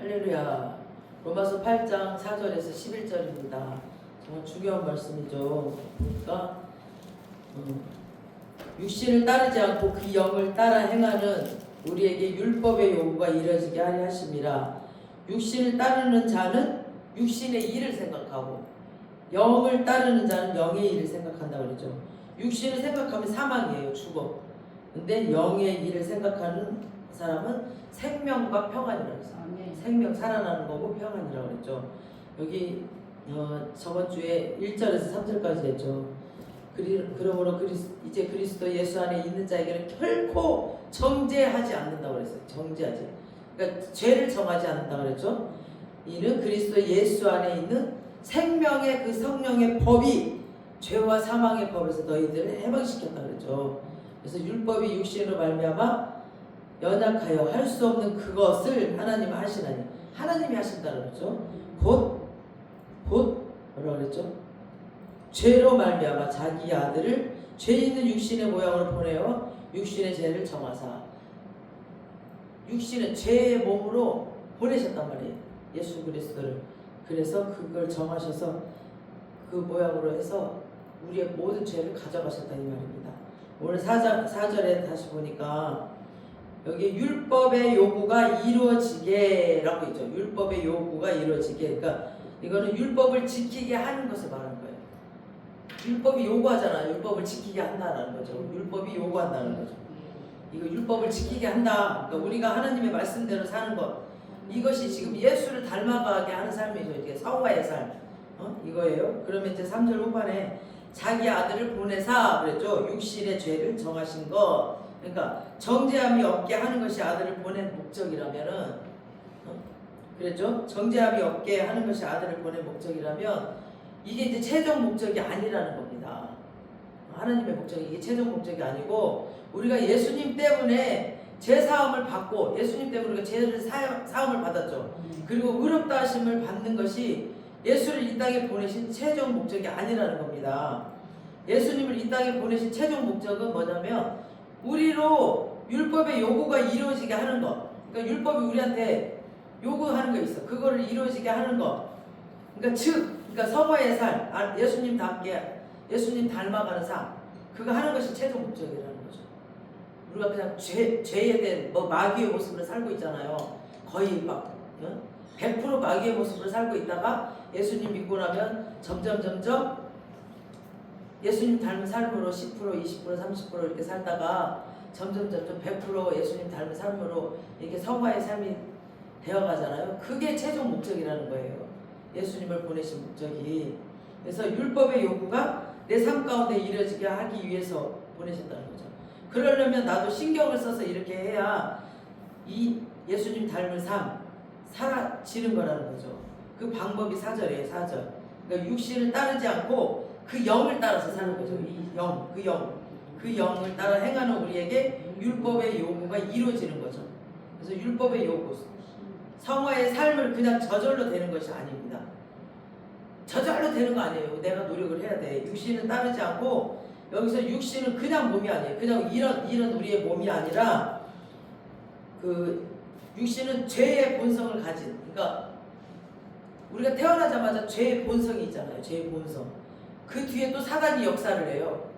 할렐루야. 로마서 8장 4절에서 11절입니다. 정말 중요한 말씀이죠. 그러니까 육신을 따르지 않고 그 영을 따라 행하는 우리에게 율법의 요구가 이루어지게 하려 하심이라. 육신을 따르는 자는 육신의 일을 생각하고 영을 따르는 자는 영의 일을 생각한다 그러죠. 육신을 생각하면 사망이에요. 죽어. 근데 영의 일을 생각하는 사람은 생명과 평안이라고 했어요. 생명 살아나는 거고 평안이라고 그랬죠. 여기 저번 주에 1절에서 3절까지 했죠. 그러므로 이제 그리스도 예수 안에 있는 자에게는 결코 정죄하지 않는다고 그랬어요. 정죄하지. 그러니까 죄를 정하지 않는다고 그랬죠. 이는 그리스도 예수 안에 있는 생명의 그 성령의 법이 죄와 사망의 법에서 너희들을 해방시켰다 그랬죠. 그래서 율법이 육신으로 말미암아 연약하여 할 수 없는 그것을 하나님이 하시나니, 하나님이 하신다고 그랬죠. 곧 뭐라고 그랬죠? 죄로 말미암아 자기 아들을 죄 있는 육신의 모양으로 보내어 육신의 죄를 정하사, 육신의 죄의 몸으로 보내셨단 말이에요. 예수 그리스도를. 그래서 그걸 정하셔서 그 모양으로 해서 우리의 모든 죄를 가져가셨다 이 말입니다. 오늘 4절에 다시 보니까 여기 율법의 요구가 이루어지게 라고 있죠. 율법의 요구가 이루어지게. 그러니까 이거는 율법을 지키게 하는 것을 말하는 거예요. 율법이 요구하잖아. 율법을 지키게 한다는 거죠. 율법이 요구한다는 거죠. 이거 율법을 지키게 한다. 그러니까 우리가 하나님의 말씀대로 사는 것. 이것이 지금 예수를 닮아가게 하는 삶이죠. 이게 성화의 삶. 이거예요. 그러면 이제 3절 후반에 자기 아들을 보내사 그랬죠. 육신의 죄를 정하신 것. 그러니까 정죄함이 없게 하는 것이 아들을 보낸 목적이라면은, 그랬죠? 정죄함이 없게 하는 것이 아들을 보낸 목적이라면 이게 이제 최종 목적이 아니라는 겁니다. 하나님의 목적이 이게 최종 목적이 아니고 우리가 예수님 때문에 죄 사함을 받고 예수님 때문에 우리가 죄를 사함을 받았죠. 그리고 의롭다 하심을 받는 것이 예수를 이 땅에 보내신 최종 목적이 아니라는 겁니다. 예수님을 이 땅에 보내신 최종 목적은 뭐냐면 우리로 율법의 요구가 이루어지게 하는 것. 그러니까 율법이 우리한테 요구하는 거 있어. 그거를 이루어지게 하는 것. 그러니까 그러니까 성화의 삶, 예수님답게 예수님 닮아가는 삶. 그거 하는 것이 최종 목적이라는 거죠. 우리가 그냥 죄에 대한 마귀의 모습으로 살고 있잖아요. 거의 막 100% 마귀의 모습으로 살고 있다가 예수님 믿고 나면 점점 예수님 닮은 삶으로 10%, 20%, 30% 이렇게 살다가 점점 100% 예수님 닮은 삶으로 이렇게 성화의 삶이 되어가잖아요. 그게 최종 목적이라는 거예요. 예수님을 보내신 목적이. 그래서 율법의 요구가 내 삶 가운데 이루어지게 하기 위해서 보내셨다는 거죠. 그러려면 나도 신경을 써서 이렇게 해야 이 예수님 닮은 삶 사라지는 거라는 거죠. 그 방법이 4절이에요. 4절. 그러니까 육신을 따르지 않고 그 영을 따라서 사는 거죠. 그 영을 따라 행하는 우리에게 율법의 요구가 이루어지는 거죠. 그래서 율법의 요구, 성화의 삶을 그냥 저절로 되는 것이 아닙니다. 저절로 되는 거 아니에요. 내가 노력을 해야 돼. 육신은 따르지 않고 여기서 육신은 그냥 몸이 아니에요. 그냥 이런 우리의 몸이 아니라 그 육신은 죄의 본성을 가진. 그러니까 우리가 태어나자마자 죄의 본성이 있잖아요. 죄의 본성. 그 뒤에 또 사단이 역사를 해요.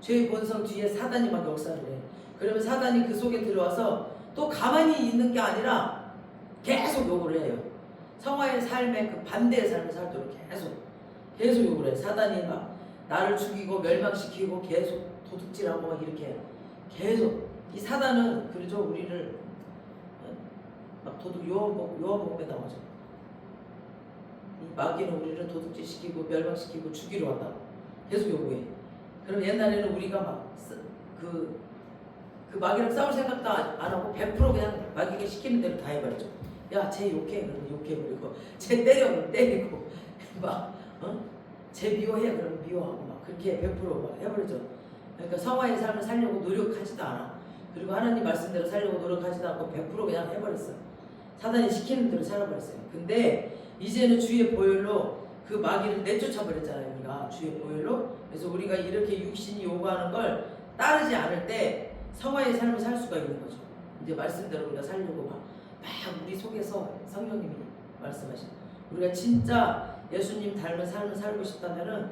죄의 본성 뒤에 사단이 막 역사를 해. 그러면 사단이 그 속에 들어와서 또 가만히 있는 게 아니라 계속 욕을 해요. 성화의 삶의 그 반대의 삶을 살도록 계속 욕을 해. 사단이 막 나를 죽이고 멸망시키고 계속 도둑질하고 막 이렇게 계속. 이 사단은 그러죠. 우리를 막 요한복음에 나오죠. 이 마귀는 우리를 도둑질시키고 멸망시키고 죽이러 한다고 계속 요구해. 그럼 옛날에는 우리가 막 그 마귀랑 싸울 생각도 안 하고 100% 그냥 마귀가 시키는 대로 다 해버렸죠. 야, 쟤 욕해. 그러면 욕해버리고, 쟤 때려. 그러면 때리고, 막 쟤 미워해. 그러면 미워하고 막 그렇게 100% 해버리죠. 그러니까 성화의 삶을 살려고 노력하지도 않아. 그리고 하나님 말씀대로 살려고 노력하지도 않고 100% 그냥 해버렸어요. 사단이 시키는 대로 살아버렸어요. 근데 이제는 주의 보혈로 그 마귀를 내쫓아버렸잖아요. 우리가 주의 보혈로. 그래서 우리가 이렇게 육신이 요구하는 걸 따르지 않을 때 성화의 삶을 살 수가 있는 거죠. 이제 말씀대로 우리가 살려고 막 막 우리 속에서 성령님이 말씀하시는, 우리가 진짜 예수님 닮은 삶을 살고 싶다면은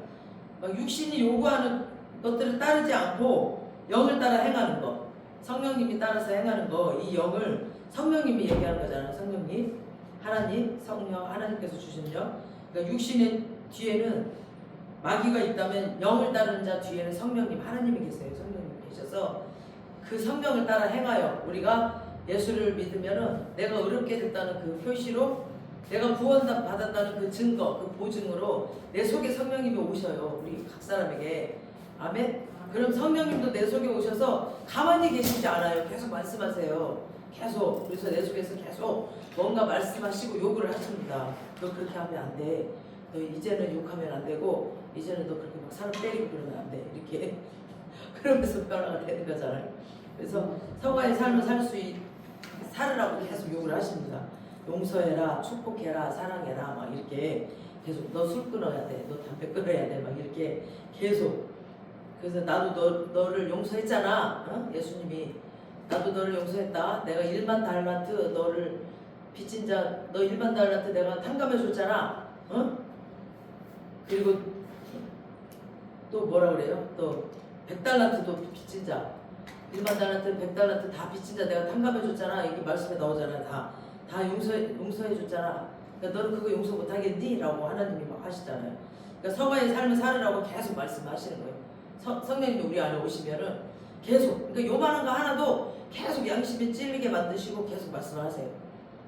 막 육신이 요구하는 것들을 따르지 않고 영을 따라 행하는 거, 성령님이 따라서 행하는 거, 이 영을 성령님이 얘기하는 거잖아요. 성령님, 하나님, 성령, 하나님께서 주신 영. 그러니까 육신의 뒤에는 마귀가 있다면 영을 따르는 자 뒤에는 성령님, 하나님이 계세요. 성령님이 계셔서 그 성령을 따라 행하여 우리가 예수를 믿으면은 내가 의롭게 됐다는 그 표시로, 내가 구원 받았다는 그 증거, 그 보증으로 내 속에 성령님이 오셔요. 우리 각 사람에게. 아멘. 그럼 성령님도 내 속에 오셔서 가만히 계시지 않아요. 계속 말씀하세요. 계속. 그래서 내 속에서 계속 뭔가 말씀하시고 요구를 하십니다. 너 그렇게 하면 안 돼. 너 이제는 욕하면 안 되고, 이제는 너 그렇게 막 사람 때리고 그러면 안 돼. 이렇게 그러면서 변화가 되는 거잖아요. 그래서 성화의 삶을 살으라고 계속 요구를 하십니다. 용서해라, 축복해라, 사랑해라, 막 이렇게 계속 너 술 끊어야 돼, 너 담배 끊어야 돼, 막 이렇게 계속. 그래서 나도 너를 용서했잖아. 어? 예수님이 나도 너를 용서했다. 내가 1만 달란트 너를 빚진 자, 너 1만 달란트 내가 탕감해줬잖아. 어? 그리고 또 뭐라 그래요? 또 100달란트도 빚진 자, 1만 달란트, 100달란트 다 빚진 자 내가 탕감해줬잖아. 이게 말씀에 나오잖아요. 다 용서해줬잖아. 그러니까 너는 그거 용서 못하겠니? 라고 하나님이 막 하시잖아요. 그러니까 성화의 삶을 살으라고 계속 말씀하시는 거예요. 성령님이 우리 안에 오시면은 계속, 그러니까 요만한 거 하나도 계속 양심에 찔리게 만드시고 계속 말씀을 하세요.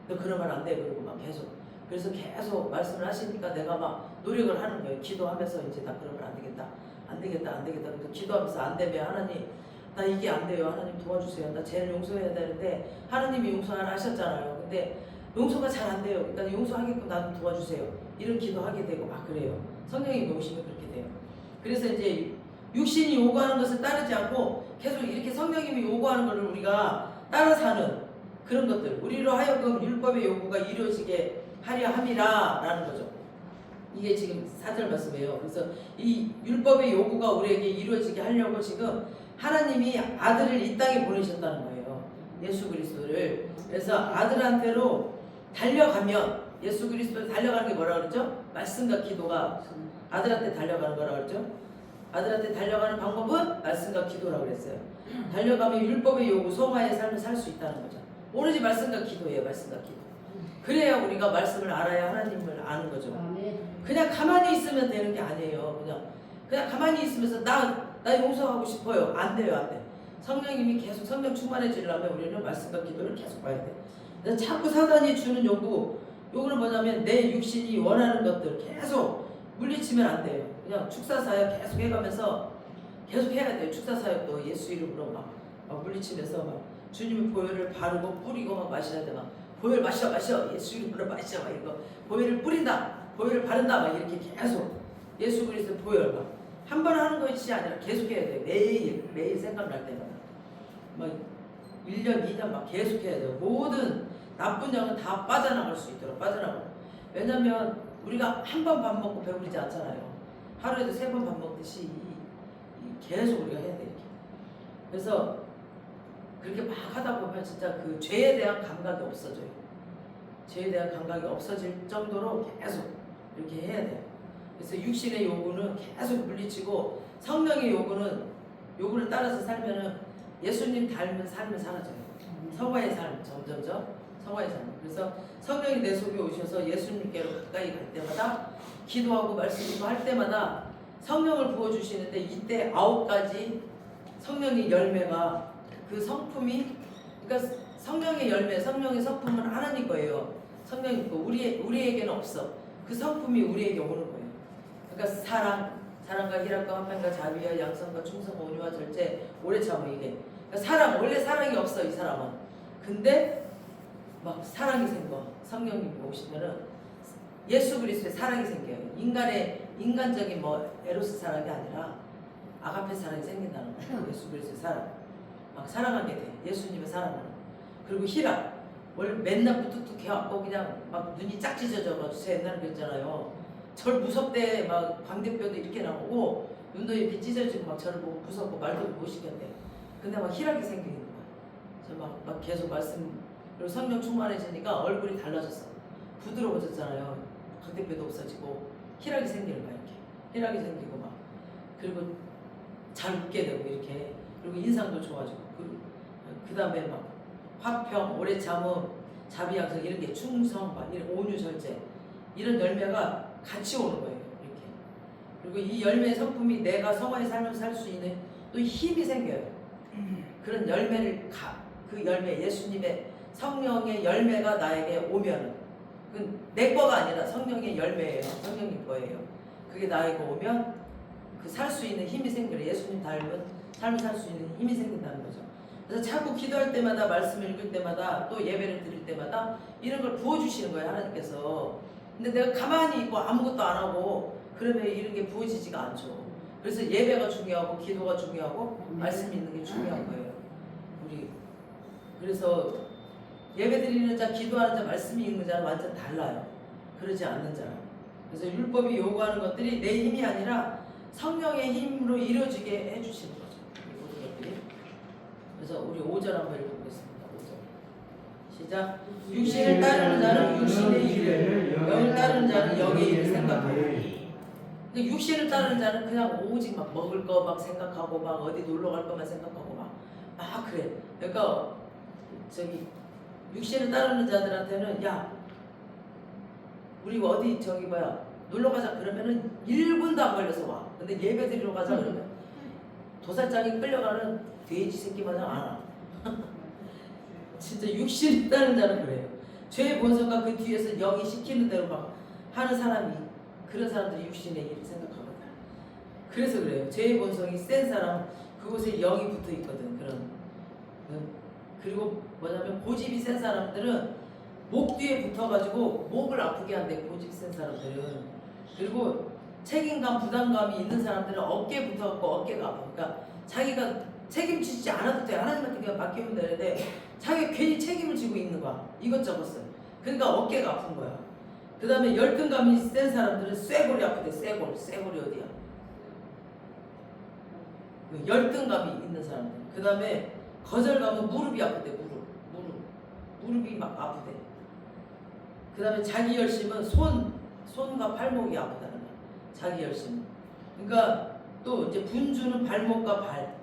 너 그러면 안 돼. 그러고 막 계속. 그래서 계속 말씀을 하시니까 내가 막 노력을 하는 거예요. 기도하면서 이제 나 그러면 안 되겠다. 안 되겠다. 안 되겠다. 그래서 기도하면서 안 되면 하나님, 나 이게 안 돼요. 하나님 도와주세요. 나 쟤를 용서해야 되는데 하나님이 용서하라 하셨잖아요. 근데 용서가 잘 안 돼요. 그러니까 용서하게끔 나도 도와주세요. 이런 기도하게 되고 막 그래요. 성령님이 오시면 그렇게 돼요. 그래서 이제 육신이 요구하는 것을 따르지 않고 계속 이렇게 성령님이 요구하는 것을 우리가 따라 사는 그런 것들, 우리로 하여금 율법의 요구가 이루어지게 하려 함이라 라는 거죠. 이게 지금 4절 말씀이에요. 그래서 이 율법의 요구가 우리에게 이루어지게 하려고 지금 하나님이 아들을 이 땅에 보내셨다는 거예요. 예수 그리스도를. 그래서 아들한테로 달려가면, 예수 그리스도를 달려가는 게 뭐라 그러죠? 말씀과 기도가 아들한테 달려가는 거라 그러죠? 아들한테 달려가는 방법은 말씀과 기도라고 그랬어요. 달려가면 율법의 요구, 성화의 삶을 살 수 있다는 거죠. 오로지 말씀과 기도예요. 말씀과 기도. 그래야 우리가 말씀을 알아야 하나님을 아는 거죠. 그냥 가만히 있으면 되는 게 아니에요. 그냥 가만히 있으면서 나 용서하고 싶어요. 안 돼요. 안 돼. 성령님이 계속 성령 충만해지려면 우리는 말씀과 기도를 계속 봐야 돼. 그래서 자꾸 사단이 주는 요구는 뭐냐면 내 육신이 원하는 것들 계속 물리치면 안 돼요. 그냥 축사사역 계속 해가면서 계속 해야 돼요. 축사사역도 예수 이름으로 막 물리치면서 막 주님의 보혈을 바르고 뿌리고 막 마셔야 돼. 막 보혈 마셔 예수 이름으로 마셔 막 이거 보혈을 뿌린다, 보혈을 바른다 막 이렇게 계속 예수 그리스도 보혈 막 한 번 하는 것이 아니라 계속 해야 돼요. 매일 생각날 때마다 막 1년 2년 막 계속 해야 돼요. 모든 나쁜 영은 다 빠져나갈 수 있도록 빠져나가고. 왜냐면 우리가 한 번 밥 먹고 배부르지 않잖아요. 하루에도 3번 밥 먹듯이 계속 우리가 해야 돼 이렇게. 그래서 그렇게 막 하다 보면 진짜 그 죄에 대한 감각이 없어져요. 죄에 대한 감각이 없어질 정도로 계속 이렇게 해야 돼요. 그래서 육신의 요구는 계속 물리치고 성령의 요구를 따라서 살면은 예수님 닮은 삶을 살아져요. 성화의 삶, 점점점 성화의 삶. 그래서 성령이 내 속에 오셔서 예수님께로 가까이 갈 때마다 기도하고 말씀하고 할 때마다 성령을 부어주시는데 이때 9가지 성령의 열매가 그 성품이, 그러니까 성령의 열매, 성령의 성품은 하나님 거예요. 성령이 있고 우리에게는 없어. 그 성품이 우리에게 오는 거예요. 그러니까 사랑과 희락과 화평과 자비와 양선과 충성과 온유와 절제, 오래 참어 이게. 그러니까 원래 사랑이 없어 이 사람은. 근데 막 사랑이 생겨. 성령님이 오시면은 예수 그리스도의 사랑이 생겨요. 인간적인 에로스 사랑이 아니라 아가페 사랑이 생긴다는 거예요. 예수 그리스도의 사랑. 막 사랑하게 돼. 예수님의 사랑을. 그리고 희락. 원래 맨날 무뚝뚝 해갖고 그냥 막 눈이 짝 찢어져가지고 제가 옛날에 그랬잖아요. 절 무섭대. 막 광대뼈도 이렇게 나오고 눈도 이렇게 찢어지고 막 저를 보고 무섭고 말도 못 시켰대. 근데 막 희락이 생기는 거야. 저 막 계속 말씀 그리고 성령 충만해지니까 얼굴이 달라졌어. 부드러워졌잖아요. 각대뼈도 없어지고 희락이 생기는 거야 이렇게. 희락이 생기고 막 그리고 잘 웃게 되고 이렇게. 그리고 인상도 좋아지고 그 다음에 막 화평, 오래 참음, 자비양성 이런 게 충성, 막 이런 온유절제 이런 열매가 같이 오는 거예요 이렇게. 그리고 이 열매의 성품이 내가 성화의 삶을 살 수 있는 또 힘이 생겨요. 그런 열매를 그 열매 예수님의 성령의 열매가 나에게 오면 그건 내 거가 아니라 성령의 열매예요. 성령님 거예요. 그게 나에게 오면 그 살 수 있는 힘이 생겨요. 예수님 닮은 삶을 살 수 있는 힘이 생긴다는 거죠. 그래서 자꾸 기도할 때마다 말씀을 읽을 때마다 또 예배를 드릴 때마다 이런 걸 부어주시는 거예요 하나님께서. 근데 내가 가만히 있고 아무것도 안 하고 그러면 이런 게 부어지지가 않죠. 그래서 예배가 중요하고 기도가 중요하고 말씀 있는 게 중요한 거예요. 우리 그래서 예배 드리는 자, 기도하는 자, 말씀이 있는 자는 완전 달라요. 그러지 않는 자는. 그래서 율법이 요구하는 것들이 내 힘이 아니라 성령의 힘으로 이루어지게 해주시는 거죠. 이 모든 것들이. 그래서 우리 5절 한번 읽어보겠습니다. 5절 시작. 육신을 따르는 자는 육신의 일을, 영을 따르는 자는 영의 일을 생각하고. 육신을 따르는 자는 그냥 오직 막 먹을 거 막 생각하고 막 어디 놀러 갈 것만 생각하고 막 그래. 그러니까 저기 육신을 따르는 자들한테는 야 우리 어디 저기 뭐야 놀러 가자 그러면은 1분도 안 걸려서 와. 근데 예배 드리러 가자 그러면 도살장에 끌려가는 돼지 새끼 마냥 안 와. 진짜 육신을 따르는 자는 그래요. 죄의 본성과 그 뒤에서 영이 시키는 대로 막 하는 사람이 그런 사람들이 육신의 일을 생각하거든. 그래서 그래요. 죄의 본성이 센 사람 그곳에 영이 붙어 있거든. 그리고 뭐냐면 고집이 센 사람들은 목 뒤에 붙어가지고 목을 아프게 한대. 고집 센 사람들은. 그리고 책임감 부담감이 있는 사람들은 어깨에 붙어갖고 어깨가 아파. 그러니까 자기가 책임지지 않아도 돼. 하나님한테 그냥 맡기면 되는데 자기가 괜히 책임을 지고 있는 거야. 이것저것을. 그러니까 어깨가 아픈 거야. 그 다음에 열등감이 센 사람들은 쇠골이 아프대. 쇠골이 어디야? 열등감이 있는 사람들. 그 다음에 거절감은 무릎이 아프대. 무릎이 막 아프대. 그 다음에 자기 열심은 손과 발목이 아프다는 거야. 자기 열심. 그러니까 또 이제 분주는 발목과 발.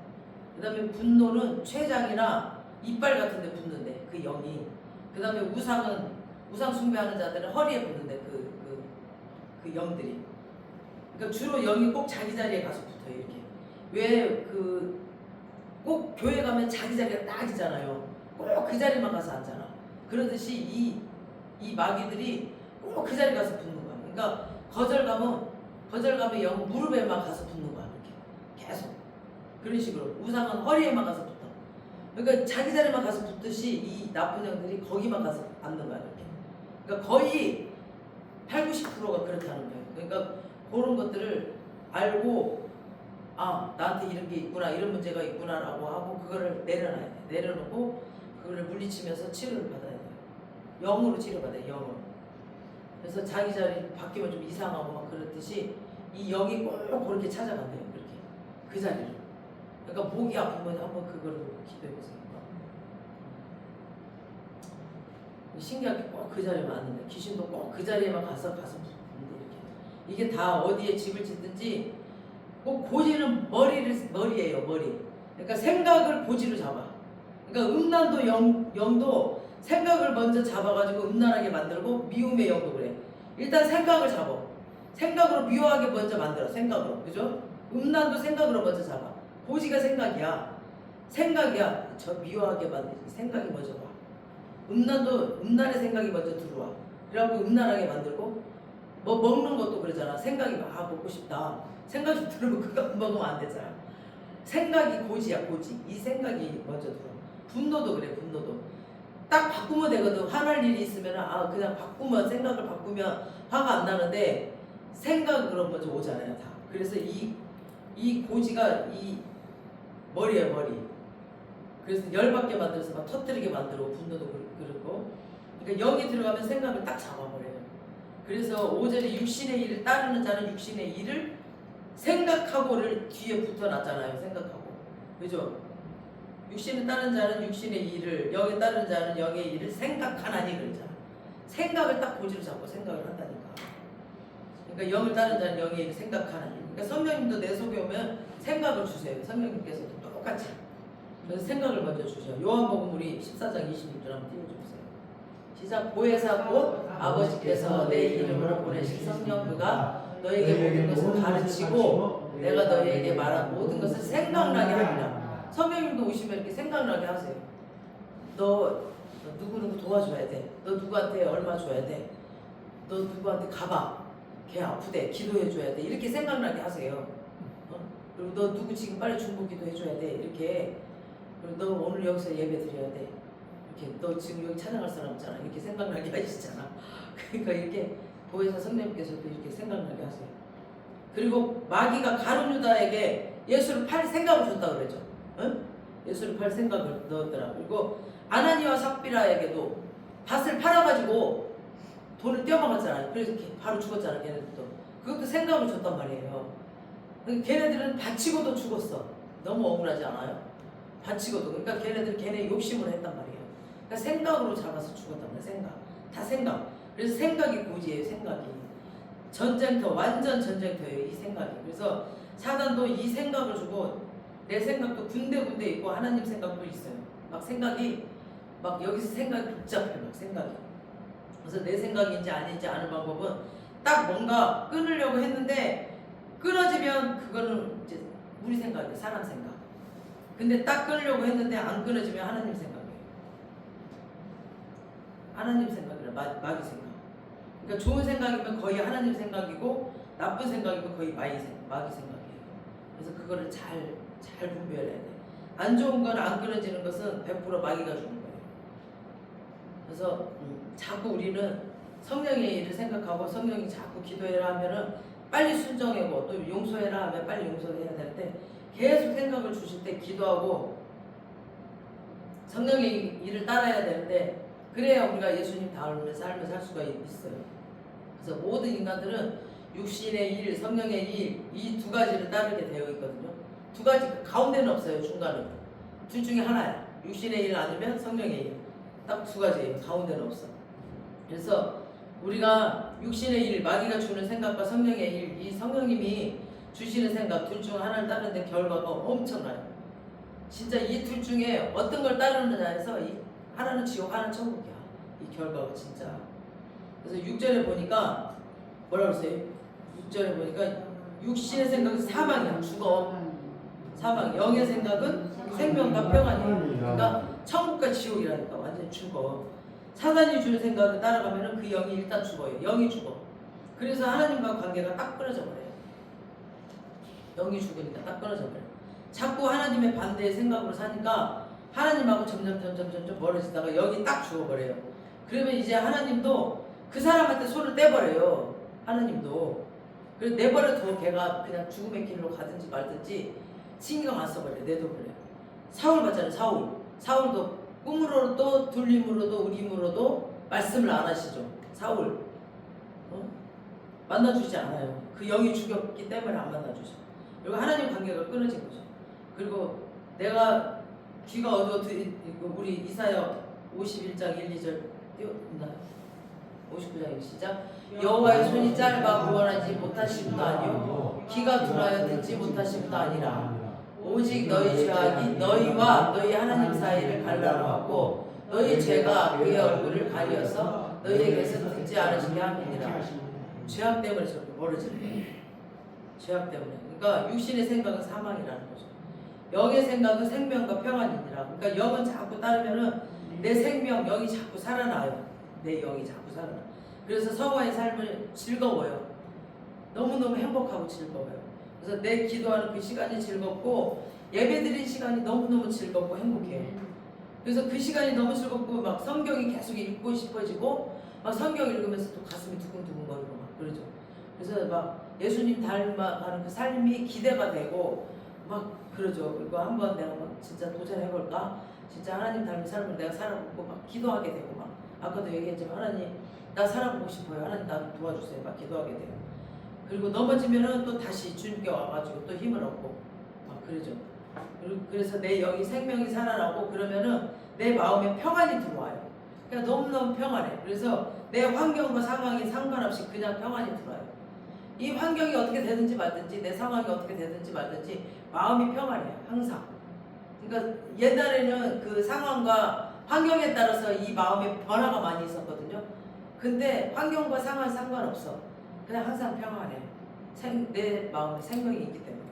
그 다음에 분노는 췌장이나 이빨 같은 데 붙는데 그 영이. 그 다음에 우상 숭배하는 자들은 허리에 붙는데 그 영들이. 그러니까 주로 영이 꼭 자기 자리에 가서 붙어요. 이렇게. 왜 꼭 교회 가면 자기 자리가 딱 있잖아요. 꼭 그 자리만 가서 앉잖아. 그러듯이 이 마귀들이 꼭 그 자리 가서 붙는 거야. 그러니까 거절감의 영 무릎에만 가서 붙는 거야. 이렇게 계속 그런 식으로. 우상은 허리에만 가서 붙어. 그러니까 자기 자리만 가서 붙듯이 이 나쁜 영들이 거기만 가서 앉는 거야. 이렇게. 그러니까 거의 8, 90%가 그렇다는 거예요. 그러니까 그런 것들을 알고 나한테 이런 게 있구나, 이런 문제가 있구나라고 하고 그거를 내려놔야 돼. 내려놓고 그거를 물리치면서 치료를 받아야 돼요. 영으로 치료받아요. 영으로. 그래서 자기 자리 바뀌면 좀 이상하고 막 그렇듯이 이 영이 꼭 그렇게 찾아간대요. 그렇게 그 자리를. 그러니까 목이 아프면 한번 그거를 기도해보세요. 신기하게 꼭 그 자리에만 앉는데 귀신도 꼭 그 자리에만 가서 붙는데 이렇게. 이게 다 어디에 집을 짓든지 꼭 고지는 머리예요. 머리. 그러니까 생각을 고지로 잡아. 그러니까 음란도 영도 생각을 먼저 잡아가지고 음란하게 만들고 미움의 영도 그래. 일단 생각을 잡아. 생각으로 미워하게 먼저 만들어. 생각으로. 그죠? 음란도 생각으로 먼저 잡아. 고지가 생각이야. 저 미워하게 만들지. 생각이 먼저 와. 음란도 음란의 생각이 먼저 들어와. 그래갖고 음란하게 만들고 뭐 먹는 것도 그러잖아. 생각이 막 먹고 싶다. 생각이 들으면 그거 먹으면 안 되잖아. 생각이 고지야. 고지. 이 생각이 먼저 들어. 분노도 그래. 분노도 딱 바꾸면 되거든. 화날 일이 있으면 그냥 바꾸면 생각을 바꾸면 화가 안 나는데 생각으로 먼저 오잖아요. 다. 그래서 이 고지가 이 머리야. 머리. 그래서 열받게 만들어서 막 터뜨리게 만들고 분노도 그렇고. 그러니까 영이 들어가면 생각을 딱 잡아버려요. 그래서 5절에 육신의 일을 따르는 자는 육신의 일을 생각하고를 뒤에 붙어놨잖아요. 생각하고. 그죠? 육신에 따른 자는 육신의 일을, 영에 따른 자는 영의 일을 생각하나니 그러잖아. 생각을 딱 고지로 잡고 생각을 한다니까. 그러니까 영을 따른 자는 영의 일을 생각하나니. 그러니까 성령님도 내 속에 오면 생각을 주세요. 성령님께서도 똑같이. 그래서 생각을 먼저 주셔. 요한복음 우리 14장 26절 한번 띄워주세요. 시작. 보혜사 곧 아버지께서 내 이름으로 보내신 성령 그가 너에게 모든 것을 가르치고 내가 너에게 말한 모든 것을 생각나게 하리라. 성령님도 오시면 이렇게 생각나게 하세요. 너 누구누구 도와줘야 돼. 너 누구한테 얼마 줘야 돼. 너 누구한테 가봐. 걔 아프대. 기도해줘야 돼. 이렇게 생각나게 하세요. 그리고 너 누구 지금 빨리 중보 기도해줘야 돼. 이렇게. 그리고 너 오늘 여기서 예배 드려야 돼. 이렇게. 너 지금 여기 찬양할 사람 있잖아. 이렇게 생각나게 하시잖아. 그러니까 이렇게 보혜사 성령님께서도 이렇게 생각나게 하세요. 그리고 마귀가 가룟유다에게 예수를 팔 생각을 줬다고 그러죠. 응? 예수를 팔 생각을 넣었더라고. 그리고 아나니와 삽비라에게도 밭을 팔아가지고 돈을 떼어먹었잖아요. 그래서 바로 죽었잖아. 걔네들도. 그것도 생각을 줬단 말이에요. 걔네들은 바치고도 죽었어. 너무 억울하지 않아요? 바치고도. 그러니까 걔네들 걔네 욕심으로 했단 말이에요. 그러니까 생각으로 잡아서 죽었단 말이에요. 생각. 다 생각. 그래서 생각이 고지예요. 생각이. 전쟁터. 완전 전쟁터예요. 이 생각이. 그래서 사단도 이 생각을 주고 내 생각도 군데군데 있고 하나님 생각도 있어요. 막 생각이 막 여기서 생각이 복잡해. 막 생각이. 그래서 내 생각인지 아닌지 아는 방법은 딱 뭔가 끊으려고 했는데 끊어지면 그거는 이제 우리 생각이에요. 사람 생각. 근데 딱 끊으려고 했는데 안 끊어지면 하나님 생각이에요. 하나님 생각이라 마귀 생각. 그러니까 좋은 생각이면 거의 하나님 생각이고 나쁜 생각이면 거의 마귀 생각이에요. 그래서 그거를 잘 분별해야 돼. 안 좋은 건 안 끊어지는 것은 100% 마귀가 주는 거예요. 그래서 자꾸 우리는 성령의 일을 생각하고 성령이 자꾸 기도해라 하면은 빨리 순종하고 또 용서해라 하면 빨리 용서해야 되는데 계속 생각을 주실 때 기도하고 성령의 일을 따라야 되는데 그래야 우리가 예수님 닮은 삶을 살 수가 있어요. 그래서 모든 인간들은 육신의 일, 성령의 일 이 두 가지를 따르게 되어 있거든요. 두 가지 가운데는 없어요. 중간은 둘 중에 하나야. 육신의 일 아니면 성령의 일. 딱 두 가지예요. 가운데는 없어. 그래서 우리가 육신의 일, 마귀가 주는 생각과 성령의 일, 이 성령님이 주시는 생각 둘 중 하나를 따르는데 결과가 엄청나요. 진짜 이 둘 중에 어떤 걸 따르느냐에서 하나는 지옥, 하나는 천국이야. 이 결과가 진짜. 그래서 6절에 보니까 뭐라고 했어요? 6절에 보니까 육신의 생각은 사망이야. 죽어. 사망. 영의 생각은 생명과 평안이야. 그러니까 천국과 지옥이라니까 완전 죽어. 사단이 주는 생각을 따라가면 그 영이 일단 죽어요. 영이 죽어. 그래서 하나님과 관계가 딱 끊어져 버려요. 영이 죽으니까 딱 끊어져 버려요. 자꾸 하나님의 반대의 생각으로 사니까 하나님하고 점점 멀어지다가 영이 딱 죽어버려요. 그러면 이제 하나님도 그 사람한테 손을 떼버려요. 하나님도. 그래서 내버려둬 걔가 그냥 죽음의 길로 가든지 말든지 신경 안 써버려요. 내둬버려요. 사울 봤잖아요. 사울도 꿈으로도 들림으로도 우림으로도 말씀을 안 하시죠. 사울 만나주지 않아요. 그 영이 죽였기 때문에 안 만나주죠. 그리고 하나님 관계가 끊어진 거죠. 그리고 내가 귀가 어두워 우리 이사야 51장 1, 2절 띄웠나요? 59장 시작. 여호와의 손이 짧아 구원하지 못하심도 아니요 귀가 둔하여 듣지 못하심도 아니라 오직 너희 죄악이 너희와 너희 하나님 사이를 갈라놓았고 너희 죄가 그의 얼굴을 가리어서 너희에게서 듣지 않으시게 함이니라. 죄악 때문에 저렇게 멀어지는 거예요. 죄악 때문에. 그러니까 육신의 생각은 사망이라는 거죠. 영의 생각은 생명과 평안이니라. 그러니까 영은 자꾸 따르면은 내 생명, 영이 자꾸 살아나요. 내 영이 자꾸 살아나. 그래서 성화의 삶을 즐거워요. 너무너무 행복하고 즐거워요. 그래서 내 기도하는 그 시간이 즐겁고 예배드린 시간이 너무너무 즐겁고 행복해요. 그래서 그 시간이 너무 즐겁고 막 성경이 계속 읽고 싶어지고 막 성경 읽으면서 또 가슴이 두근두근거리고 막 그러죠. 그래서 막 예수님 닮아가는 그 삶이 기대가 되고 막 그러죠. 그리고 한번 내가 막 진짜 도전해볼까? 진짜 하나님 닮은 삶을 내가 살아보고 막 기도하게 되고 막 아까도 얘기했지만 하나님 나 살아보고 싶어요. 하나님 나 도와주세요. 막 기도하게 돼요. 그리고 넘어지면은 또 다시 주님께 와가지고 또 힘을 얻고 막 그러죠. 그래서 내 영이 생명이 살아나고 그러면은 내 마음에 평안이 들어와요. 그러니까 너무너무 평안해. 그래서 내 환경과 상황이 상관없이 그냥 평안이 들어와요. 이 환경이 어떻게 되든지 말든지 내 상황이 어떻게 되든지 말든지 마음이 평안해요. 항상. 그러니까 옛날에는 그 상황과 환경에 따라서 이 마음의 변화가 많이 있었거든요. 근데 환경과 상황 상관없어. 그냥 항상 평안해. 내 마음에 생명이 있기 때문에.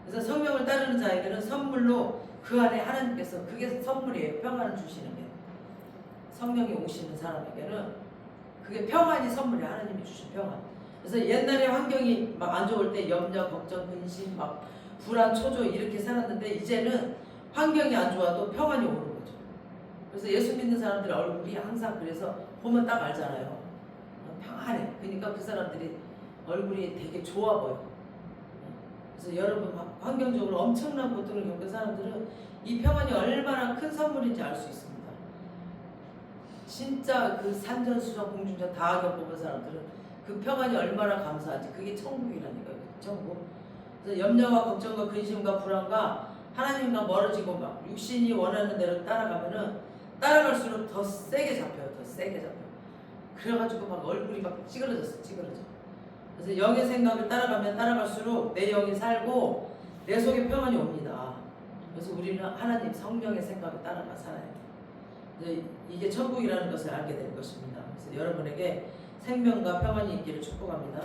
그래서 성령을 따르는 자에게는 선물로 그 안에 하나님께서 그게 선물이에요. 평안을 주시는 게. 성령이 오시는 사람에게는 그게 평안이 선물이에요. 하나님이 주신 평안. 그래서 옛날에 환경이 막 안 좋을 때 염려, 걱정, 근심, 막 불안, 초조 이렇게 살았는데 이제는 환경이 안 좋아도 평안이 오는 거죠. 그래서 예수 믿는 사람들 얼굴이 항상 그래서 보면 딱 알잖아요. 평안해. 그러니까 그 사람들이 얼굴이 되게 좋아 보여. 그래서 여러분 환경적으로 엄청난 고통을 겪은 사람들은 이 평안이 얼마나 큰 선물인지 알 수 있습니다. 진짜 그 산전수전 공중전 다 겪어본 사람들은 그 평안이 얼마나 감사한지 그게 천국이라니까요. 천국. 그래서 염려와 걱정과 근심과 불안과 하나님과 멀어지고 막 육신이 원하는 대로 따라가면은 따라갈수록 더 세게 잡혀요. 더 세게 잡혀요. 그래가지고 막 얼굴이 막 찌그러졌어. 찌그러져. 그래서 영의 생각을 따라가면 따라갈수록 내 영이 살고 내 속에 평안이 옵니다. 그래서 우리는 하나님 성령의 생각을 따라가 살아야 돼요. 이게 천국이라는 것을 알게 될 것입니다. 그래서 여러분에게 생명과 평안이 있기를 축복합니다.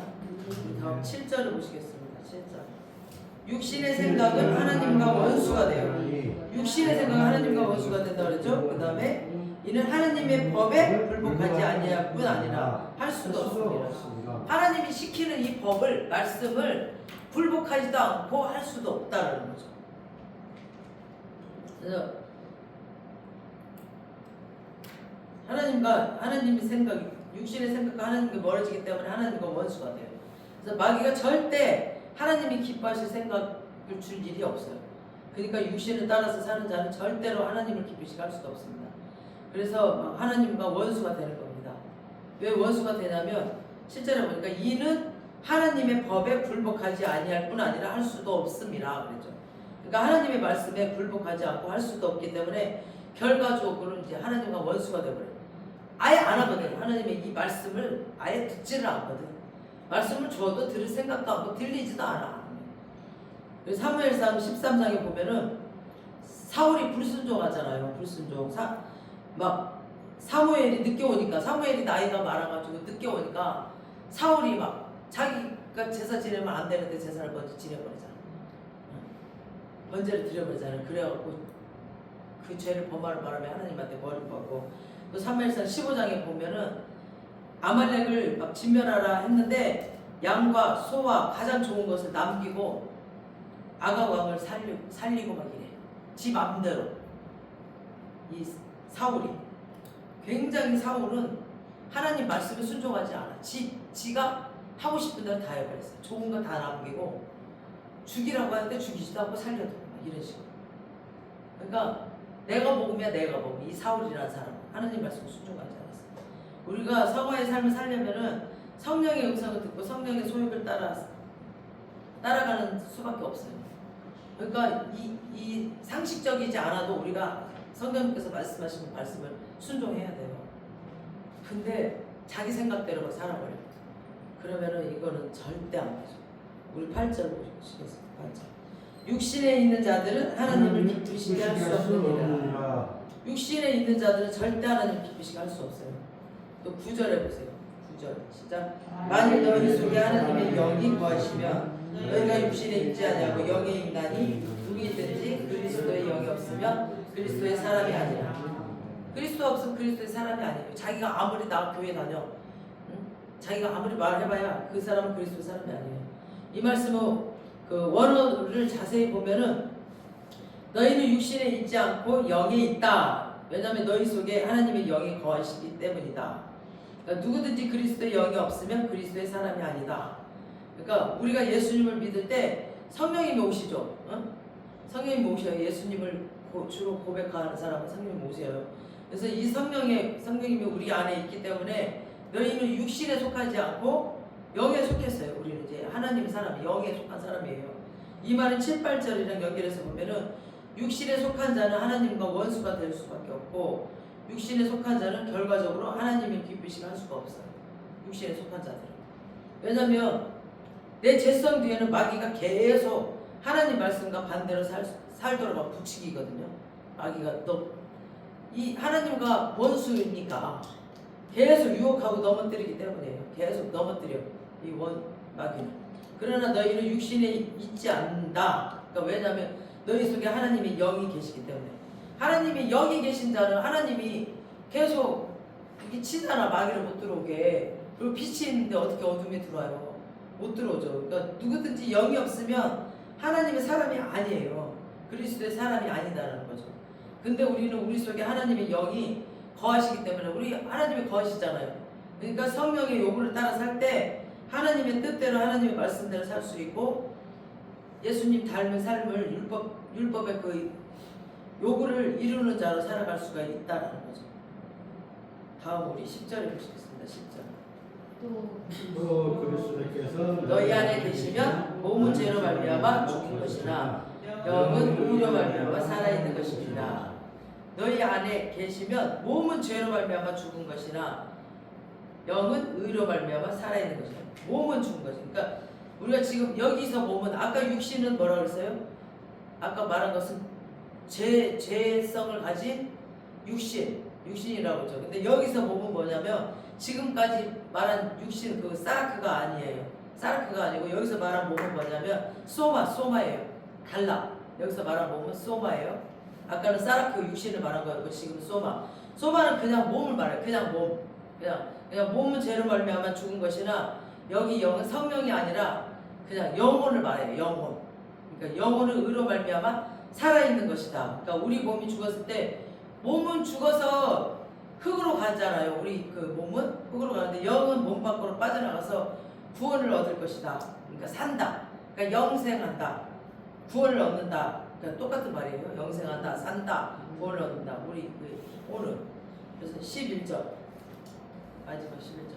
다음 7절을 보시겠습니다. 7절. 육신의 생각은 하나님과 원수가 돼요. 육신의 생각은 하나님과 원수가 된다 그랬죠. 그 다음에 이는 하나님의 법에 불복하지 아니할 뿐 아니라 할 수도 없습니다. 하나님이 시키는 이 법을 말씀을 불복하지도 않고 할 수도 없다는 거죠. 그래서 하나님의 생각이 육신의 생각과 하나님께 멀어지기 때문에 하나님과 원수가 돼요. 그래서 마귀가 절대 하나님이 기뻐하실 생각을 줄 일이 없어요. 그러니까 육신을 따라서 사는 자는 절대로 하나님을 기쁘시게 할 수도 없습니다. 그래서 하나님과 원수가 되는 겁니다. 왜 원수가 되냐면 실제로 보니까 이는 하나님의 법에 불복하지 아니할 뿐 아니라 할 수도 없습니다. 그랬죠. 그러니까 하나님의 말씀에 불복하지 않고 할 수도 없기 때문에 결과적으로 이제 하나님과 원수가 되어버려요. 아예 안 하거든. 하나님의 이 말씀을 아예 듣지를 않거든. 말씀을 줘도 들을 생각도 않고 들리지도 않아. 그래서 사무엘상 13장에 보면은 사울이 불순종하잖아요. 불순종. 막 사무엘이 늦게 오니까 사무엘이 나이가 많아가지고 늦게 오니까 사울이 막 자기가 제사 지내면 안 되는데 제사를 먼저 지내버리잖아. 번제를 드려버리잖아요. 그래갖고 그 죄를 범하는 바람에 하나님한테 벌을 받고 또 사무엘상 15장에 보면은 아말렉을 막 진멸하라 했는데 양과 소와 가장 좋은 것을 남기고 아각 왕을 살리고 막 이래. 지 맘대로. 이 사울이 굉장히 사울은 하나님 말씀에 순종하지 않아. 지가 하고 싶은 대로 다 해버렸어. 좋은 거 다 남기고 죽이라고 하는데 죽이지도 않고 살려도 이런 식으로. 그러니까 내가 먹으면 내가 먹으면 이 사울이라는 사람은 하나님 말씀에 순종하지 않았어. 우리가 성화의 삶을 살려면은 성령의 음성을 듣고 성령의 소욕을 따라가는 수밖에 없어요. 그러니까 이 상식적이지 않아도 우리가 성령님께서 말씀하시는 말씀을 순종해야 돼요. 근데 자기 생각대로 살아버려. 그러면은 이거는 절대 안 되죠. 우리 8절 보시겠습니다. 8절. 육신에 있는 자들은 하나님을 기쁘시게 할 수 없느니라. 육신에 있는 자들은 절대 하나님을 기쁘시게 할 수 없어요. 또 9절에 보세요. 9절 시작. 만일 너희 속에 하나님의 영이 거하시면 너희가 육신에 있지 아니하고 영에 있나니 누구든지 그리스도의 영이 없으면 그리스도의 사람이 아니라. 그리스도 없으면 그리스도의 사람이 아니에요. 자기가 아무리 나 교회 다녀, 자기가 아무리 말해봐야 그 사람은 그리스도의 사람이 아니에요. 이 말씀은 그 원어를 자세히 보면은 너희는 육신에 있지 않고 영에 있다. 왜냐하면 너희 속에 하나님의 영이 거하시기 때문이다. 그러니까 누구든지 그리스도의 영이 없으면 그리스도의 사람이 아니다. 그러니까 우리가 예수님을 믿을 때 성령님이 오시죠. 성령님이 오셔요. 예수님을 주로 고백하는 사람은 성령님이 오세요. 그래서 이 성령님이 우리 안에 있기 때문에 너희는 육신에 속하지 않고 영에 속했어요. 우리는 이제 하나님의 사람, 영에 속한 사람이에요. 이 말은 7, 8절이랑 연결해서 보면은 육신에 속한 자는 하나님과 원수가 될 수밖에 없고 육신에 속한 자는 결과적으로 하나님의 기쁘시게 할 수가 없어요. 육신에 속한 자들은. 왜냐하면 내 죄성 뒤에는 마귀가 계속 하나님 말씀과 반대로 살도록 막 부추기거든요. 마귀가 이 하나님과 원수이니까 계속 유혹하고 넘어뜨리기 때문이에요. 계속 넘어뜨려 이 마귀는. 그러나 너희는 육신에 있지 않는다. 그러니까 왜냐하면 너희 속에 하나님의 영이 계시기 때문에. 하나님이 영이 계신 자는 하나님이 계속 이렇게 치잖아. 마귀를 못 들어오게. 그리고 빛이 있는데 어떻게 어둠에 들어와요? 못 들어오죠. 그러니까 누구든지 영이 없으면 하나님의 사람이 아니에요. 그리스도의 사람이 아니다라는 거죠. 근데 우리는 우리 속에 하나님의 영이 거하시기 때문에 우리 하나님이 거하시잖아요. 그러니까 성령의 요구를 따라 살 때 하나님의 뜻대로 하나님의 말씀대로 살 수 있고 예수님 닮은 삶을 율법의 그 요구를 이루는 자로 살아갈 수가 있다라는 거죠. 다음 우리 10절에 보시겠습니다. 10절. 또 그리스도께서 너희 안에 계시면 몸은 죄로 말미암아 죽은 것이나 영은 의로 말미암아 살아있는 것입니다. 너희 안에 계시면 몸은 죄로 말미암아 죽은 것이나 영은 의로 말미암아 살아있는 것이다. 몸은 죽은 것이. 그러니까 우리가 지금 여기서 몸은 아까 육신은 뭐라고 그랬어요? 아까 말한 것은 죄성을 가진 육신이라고 했죠. 근데 여기서 몸은 뭐냐면 지금까지 말한 육신 그 사르크가 아니에요. 사르크가 아니고 여기서 말한 몸은 뭐냐면 소마예요. 달라. 여기서 말한 몸은 소마예요. 아까는 사르크 육신을 말한 거였고 지금 소마는 그냥 몸을 말해요. 그냥 몸. 그냥 몸은 죄로 말미암아 죽은 것이나 여기 영은 성령이 아니라 그냥 영혼을 말해요. 영혼. 그러니까 영혼은 의로 말미암아 살아있는 것이다. 그러니까 우리 몸이 죽었을 때 몸은 죽어서 흙으로 가잖아요. 우리 그 몸은 흙으로 가는데 영은 몸 밖으로 빠져나가서 구원을 얻을 것이다. 그러니까 산다. 그러니까 영생한다. 구원을 얻는다. 그러니까 똑같은 말이에요. 영생한다. 산다. 구원을 얻는다. 우리 오늘 그래서 11절 마지막 11절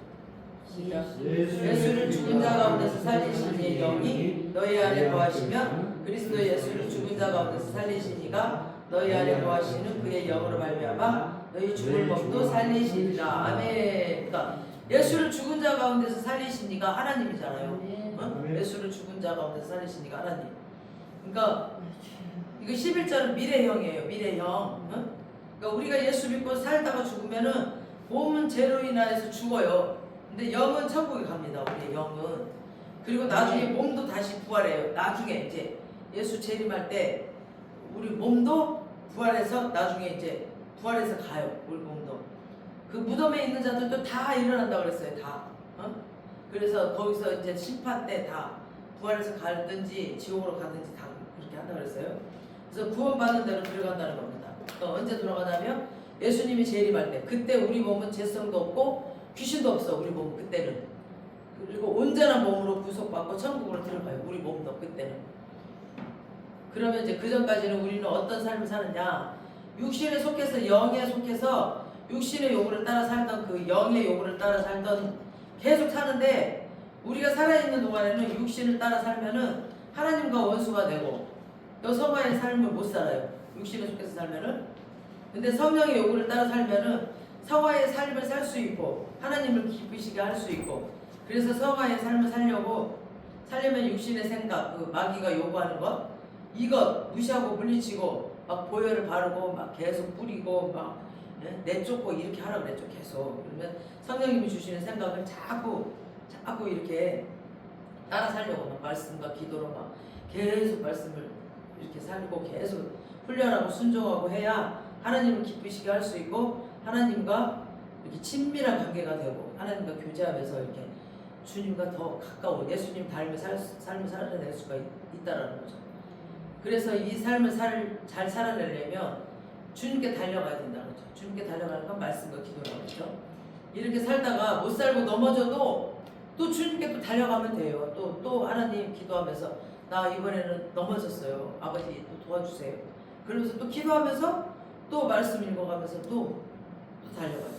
시작. 예수를 죽은 자 가운데서 살리신 이의 영이 너희 안에 거하시면 그리스도 예수를 죽은 자 가운데서 살리신 이가 너희 안에 거하시는 그의 영으로 말미암아 너희 죽을 법도 살리시리라. 아멘. 그러니까 예수를 죽은 자 가운데서 살리신 이가 하나님이잖아요. 어? 예수를 죽은 자 가운데서 살리신 이가 하나님. 그러니까 이거 11절은 미래형이에요. 미래형. 어? 그러니까 우리가 예수 믿고 살다가 죽으면은 몸은 죄로 인하여서 죽어요. 근데 영은 천국에 갑니다. 우리의 영은. 그리고 나중에 몸도 다시 부활해요. 나중에 이제 예수 재림할 때 우리 몸도 부활해서 나중에 이제 부활해서 가요. 우리 몸도. 그 무덤에 있는 자들도 다 일어난다고 그랬어요. 다. 어? 그래서 거기서 이제 심판 때 다 부활해서 가든지 지옥으로 가든지 다 그렇게 한다고 그랬어요. 그래서 구원받는 대로 들어간다는 겁니다. 또 언제 돌아가냐면 예수님이 재림할 때. 그때 우리 몸은 죄성도 없고 귀신도 없어. 우리 몸은 그때는. 그리고 온전한 몸으로 구속받고 천국으로 들어가요. 우리 몸도 그때는. 그러면 이제 그 전까지는 우리는 어떤 삶을 사느냐? 육신에 속해서 영에 속해서 육신의 요구를 따라 살던 그 영의 요구를 따라 살던 계속 사는데 우리가 살아있는 동안에는 육신을 따라 살면은 하나님과 원수가 되고 또 성화의 삶을 못 살아요. 육신에 속해서 살면은. 근데 성령의 요구를 따라 살면은 성화의 삶을 살 수 있고 하나님을 기쁘시게 할 수 있고 그래서 성화의 삶을 살려면 육신의 생각, 그 마귀가 요구하는 것 이것 무시하고 물리치고 막 보혈을 바르고 막 계속 뿌리고 막 내쫓고 이렇게 하라고 그랬죠. 계속. 그러면 성령님이 주시는 생각을 자꾸 이렇게 따라 살려고 막 말씀과 기도로 막 계속 말씀을 이렇게 살고 계속 훈련하고 순종하고 해야 하나님을 기쁘시게 할 수 있고 하나님과 이렇게 친밀한 관계가 되고 하나님과 교제하면서 이렇게 주님과 더 가까운 예수님 닮은 삶을 살아낼 수가 있다라는 거죠. 그래서 이 삶을 잘 살아내려면 주님께 달려가야 된다는 거죠. 주님께 달려가는 건 말씀과 기도라고 그러죠. 이렇게 살다가 못 살고 넘어져도 또 주님께 또 달려가면 돼요. 또 하나님 기도하면서 나 이번에는 넘어졌어요. 아버지 또 도와주세요. 그러면서 또 기도하면서 또 말씀 읽어가면서 또 달려가요.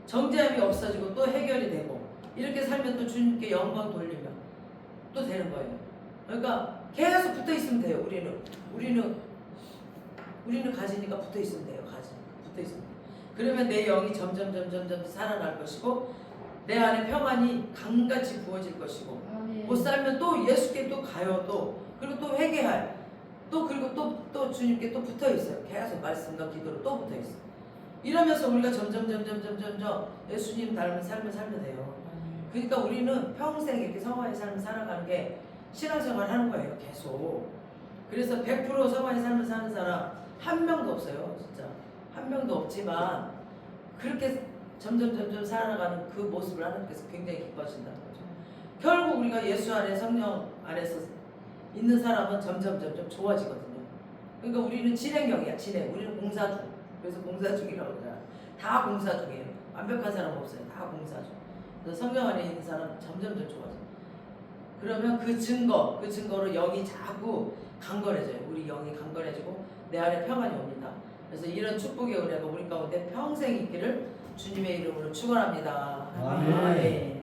정죄함이 없어지고 또 해결이 되고 이렇게 살면 또 주님께 영광 돌리면 또 되는 거예요. 그러니까 계속 붙어 있으면 돼요. 우리는 가지니까 붙어 있으면 돼요. 붙어 있으면 돼요. 그러면 내 영이 점점 살아날 것이고 내 안에 평안이 강같이 부어질 것이고 못 살면 또 예수께 또 가요. 또 그리고 또 회개할 또 그리고 또 주님께 또 붙어 있어요. 계속 말씀과 기도로 또 붙어 있어. 이러면서 우리가 점점 예수님 닮은 삶을 살면 돼요. 그러니까 우리는 평생 이렇게 성화의 삶을 살아가는 게 신앙생활 하는 거예요. 계속. 그래서 100% 성화의 삶을 사는 사람 한 명도 없어요. 진짜 한 명도 없지만 그렇게 점점 살아가는 그 모습을 하나님께서 굉장히 기뻐하신다는 거죠. 결국 우리가 예수 안에 성령 안에서 있는 사람은 점점 좋아지거든요. 그러니까 우리는 진행형이야. 우리는 공사 중. 그래서 공사 중이라고 그러잖아. 다 공사 중이에요. 완벽한 사람 없어요. 다 공사 중. 그래서 성령 안에 있는 사람 점점 좋아져. 그러면 그 증거로 영이 자꾸 강건해져요. 우리 영이 강건해지고 내 안에 평안이 옵니다. 그래서 이런 축복의 은혜가 우리 가운데 평생 있기를 주님의 이름으로 축원합니다. 아멘.